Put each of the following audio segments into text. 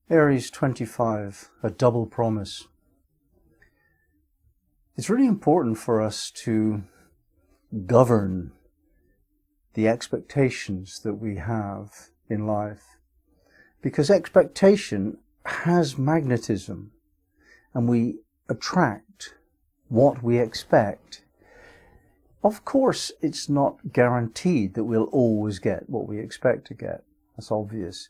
Aries 25, a double promise. It's really important for us to govern the expectations that we have in life, because expectation has magnetism and we attract what we expect. Of course, it's not guaranteed that we'll always get what we expect to get. That's obvious.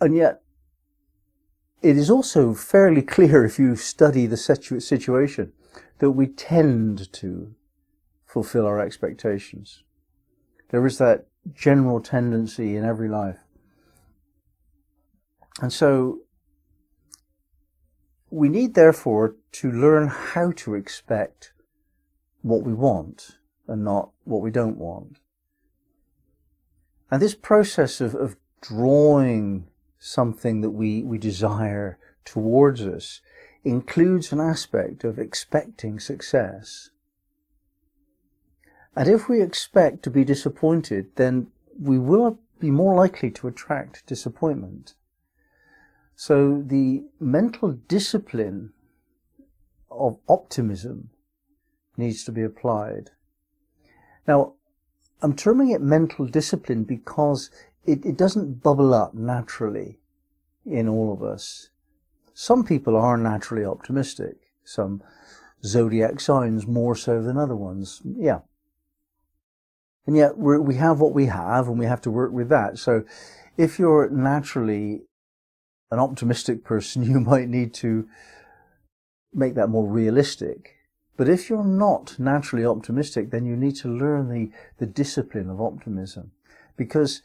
And yet, it is also fairly clear if you study the situation that we tend to fulfill our expectations. There is that general tendency in every life. And so, we need therefore to learn how to expect what we want and not what we don't want. And this process of drawing something that we desire towards us includes an aspect of expecting success. And if we expect to be disappointed, then we will be more likely to attract disappointment. So the mental discipline of optimism needs to be applied. Now, I'm terming it mental discipline because it doesn't bubble up naturally in all of us. Some people are naturally optimistic, some zodiac signs more so than other ones, yeah. And yet we have what we have and we have to work with that. So if you're naturally an optimistic person, you might need to make that more realistic. But if you're not naturally optimistic, then you need to learn the discipline of optimism. Because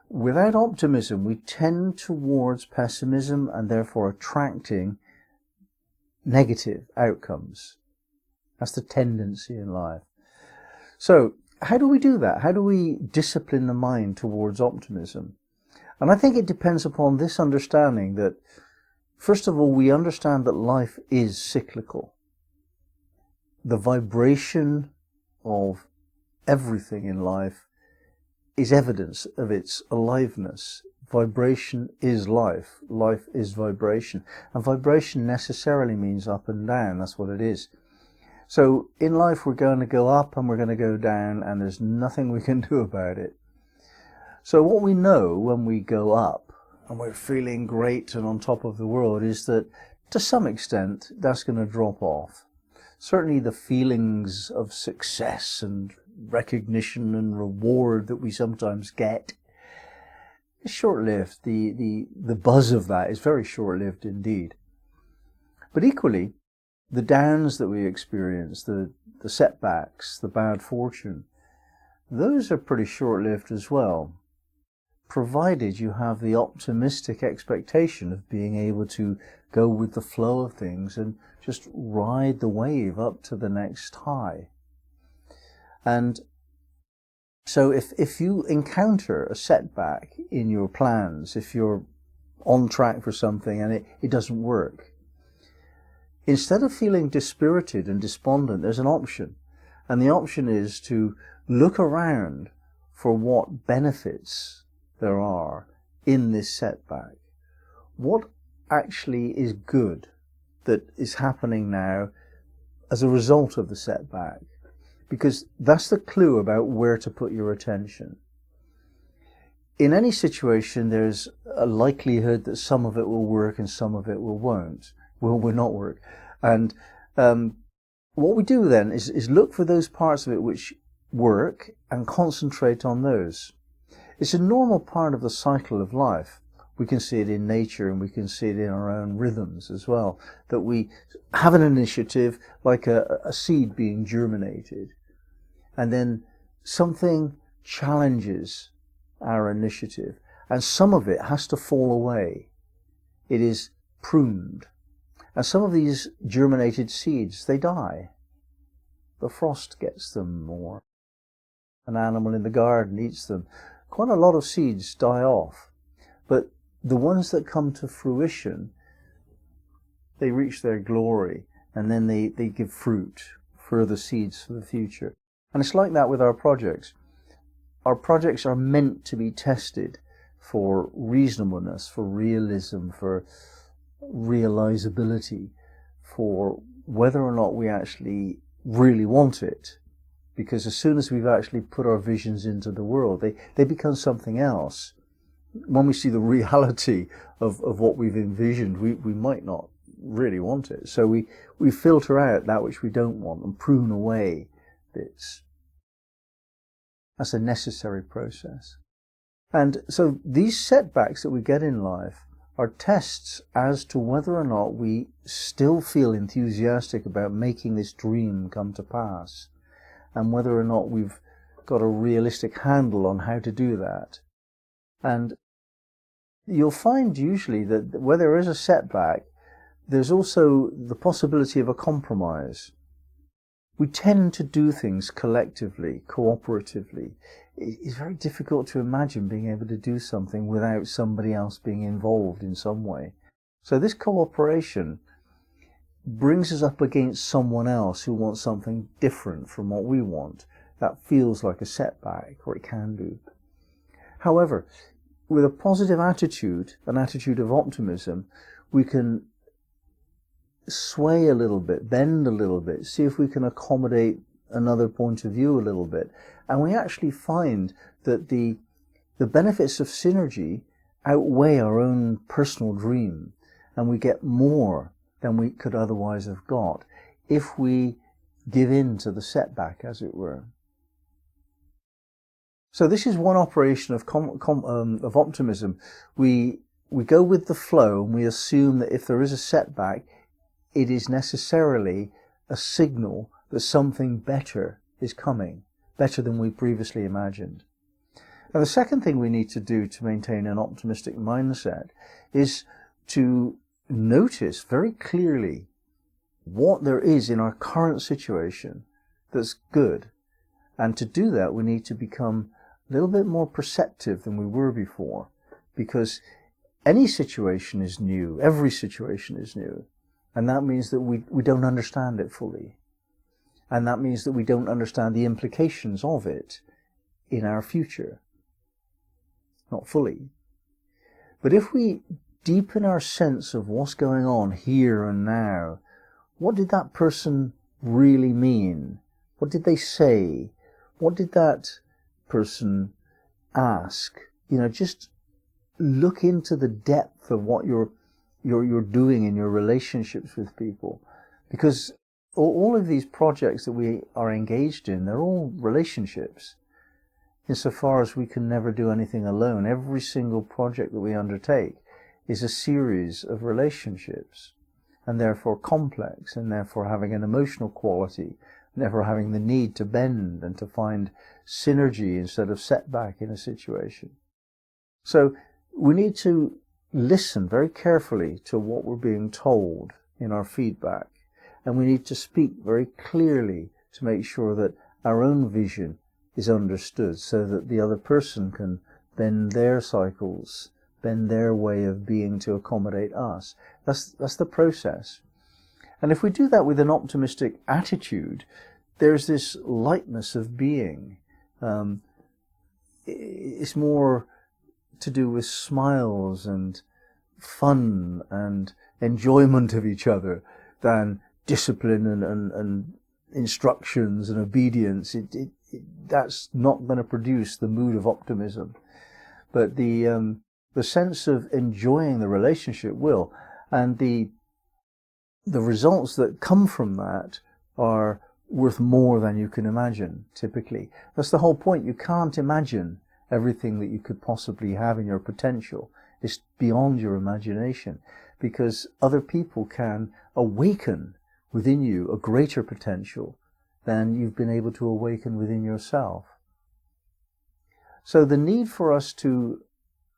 without optimism, we tend towards pessimism and therefore attracting negative outcomes. That's the tendency in life. So, how do we do that? How do we discipline the mind towards optimism? And I think it depends upon this understanding that, first of all, we understand that life is cyclical. The vibration of everything in life is evidence of its aliveness. Vibration is life. Life is vibration. And vibration necessarily means up and down. That's what it is. So in life we're going to go up and we're going to go down, and there's nothing we can do about it. So what we know when we go up and we're feeling great and on top of the world is that to some extent that's going to drop off. Certainly the feelings of success and recognition and reward that we sometimes get is short-lived. The buzz of that is very short-lived indeed. But equally, the downs that we experience, the setbacks, the bad fortune, those are pretty short-lived as well, provided you have the optimistic expectation of being able to go with the flow of things and just ride the wave up to the next high. And so if you encounter a setback in your plans, if you're on track for something and it doesn't work, instead of feeling dispirited and despondent, there's an option. And the option is to look around for what benefits there are in this setback. What actually is good that is happening now as a result of the setback? Because that's the clue about where to put your attention. In any situation, there's a likelihood that some of it will work and some of it will not work. And what we do then is look for those parts of it which work and concentrate on those. It's a normal part of the cycle of life. We can see it in nature and we can see it in our own rhythms as well, that we have an initiative like a seed being germinated, and then something challenges our initiative and some of it has to fall away. It is pruned. And some of these germinated seeds, they die. The frost gets them, or an animal in the garden eats them. Quite a lot of seeds die off. But the ones that come to fruition, they reach their glory, and then they give fruit, further seeds for the future. And it's like that with our projects. Our projects are meant to be tested for reasonableness, for realism, for realizability, for whether or not we actually really want it. Because as soon as we've actually put our visions into the world, they become something else. When we see the reality of what we've envisioned, we might not really want it. So we filter out that which we don't want and prune away bits. That's a necessary process. And so these setbacks that we get in life are tests as to whether or not we still feel enthusiastic about making this dream come to pass, and whether or not we've got a realistic handle on how to do that. And you'll find usually that where there is a setback, there's also the possibility of a compromise. We tend to do things collectively, cooperatively. It's very difficult to imagine being able to do something without somebody else being involved in some way. So this cooperation brings us up against someone else who wants something different from what we want. That feels like a setback, or it can do. However, with a positive attitude, an attitude of optimism, we can sway a little bit, bend a little bit, see if we can accommodate another point of view a little bit. And we actually find that the benefits of synergy outweigh our own personal dream, and we get more than we could otherwise have got if we give in to the setback, as it were. So this is one operation of optimism. We go with the flow, and we assume that if there is a setback, it is necessarily a signal that something better is coming, better than we previously imagined. Now, the second thing we need to do to maintain an optimistic mindset is to notice very clearly what there is in our current situation that's good. And to do that, we need to become a little bit more perceptive than we were before, because any situation is new, every situation is new, and that means that we don't understand it fully. And that means that we don't understand the implications of it in our future. Not fully. But if we deepen our sense of what's going on here and now, what did that person really mean? What did they say? What did that person ask? Just look into the depth of what you're doing in your relationships with people. Because all of these projects that we are engaged in, they're all relationships. Insofar as we can never do anything alone, every single project that we undertake is a series of relationships, and therefore complex, and therefore having an emotional quality, and therefore having the need to bend and to find synergy instead of setback in a situation. So we need to listen very carefully to what we're being told in our feedback. And we need to speak very clearly to make sure that our own vision is understood, so that the other person can bend their cycles, bend their way of being to accommodate us. That's the process. And if we do that with an optimistic attitude, there's this lightness of being. It's more to do with smiles and fun and enjoyment of each other than discipline and instructions and obedience. That's not going to produce the mood of optimism. But the sense of enjoying the relationship will, and the results that come from that are worth more than you can imagine, typically. That's the whole point. You can't imagine everything that you could possibly have in your potential. It's beyond your imagination, because other people can awaken within you a greater potential than you've been able to awaken within yourself. So the need for us to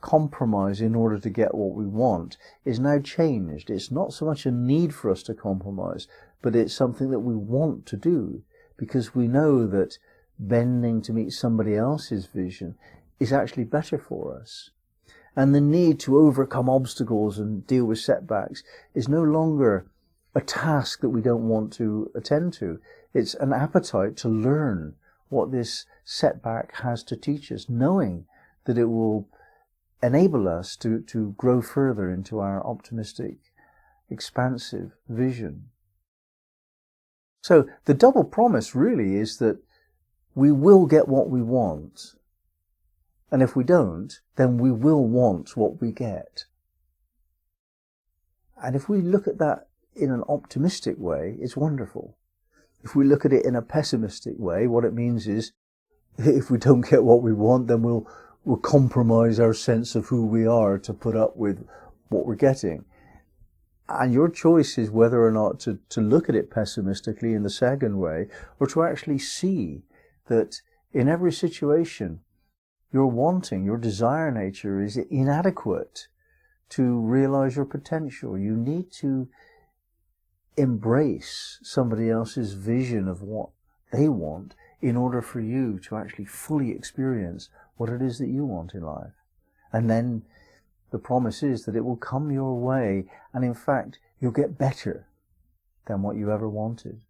compromise in order to get what we want is now changed. It's not so much a need for us to compromise, but it's something that we want to do, because we know that bending to meet somebody else's vision is actually better for us. And the need to overcome obstacles and deal with setbacks is no longer a task that we don't want to attend to. It's an appetite to learn what this setback has to teach us, knowing that it will enable us to grow further into our optimistic, expansive vision. So the double promise really is that we will get what we want. And if we don't, then we will want what we get. And if we look at that in an optimistic way, it's wonderful. If we look at it in a pessimistic way, what it means is, if we don't get what we want, then we'll compromise our sense of who we are to put up with what we're getting. And your choice is whether or not to look at it pessimistically in the second way, or to actually see that in every situation, your desire nature is inadequate to realize your potential. You need to embrace somebody else's vision of what they want in order for you to actually fully experience what it is that you want in life. And then the promise is that it will come your way, and in fact, you'll get better than what you ever wanted.